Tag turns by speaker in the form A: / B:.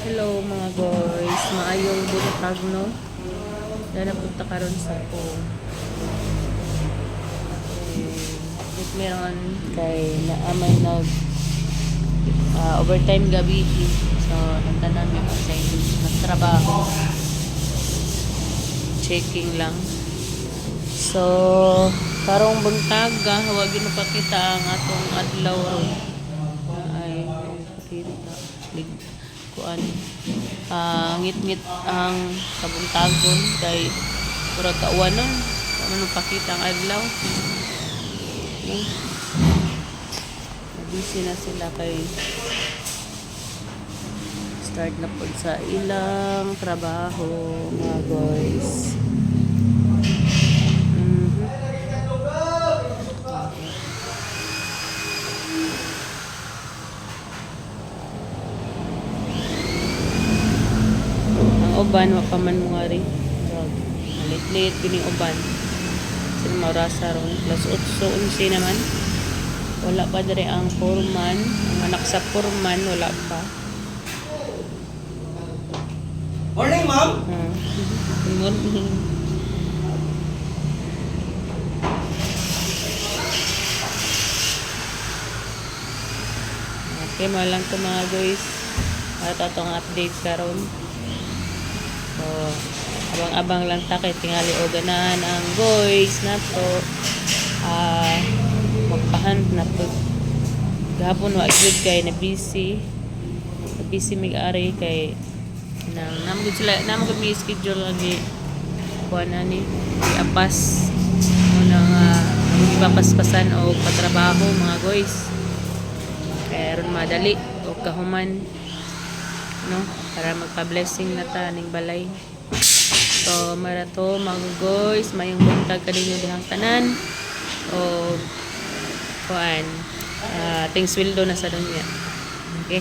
A: Hello mga guys, maayong buntag no. Dala punta karon sa ko. Ito meron kay naamay nag overtime gabi. So nagtanan mi sa nagtrabaho. Checking lang. So karong buntag huwag gyud pakita ang atong adlaw ron. Ay pakita kuan ngit-ngit ang kabuntagon kay pura kauwanon ano pakita ang adlaw busy na sila kay start na po sa ilang trabaho mga guys. Uban wa pa man mo nga rin lit-lit bining uban sila maurasa ron plus 8 naman wala pa dire ang foreman ang anak sa foreman wala pa.
B: Morning ma'am.
A: Good morning. Okay mo lang to mga guys at atong update karon. So, abang-abang lang ta kay tingali o ganahan ang boys na to magpahand na po gahapon wa gyud kay na busy mig-ari kay nang namgud sila namgud mi schedule lagi kuan ani iabas unang ipapaspasan o patrabaho mga guys kay ron madali o kahuman no para magpa-blessing na ta ning balay. So marato mga guys mayong buntag kadinyo dihang tanan o kuan things will do na sa dunya. Okay.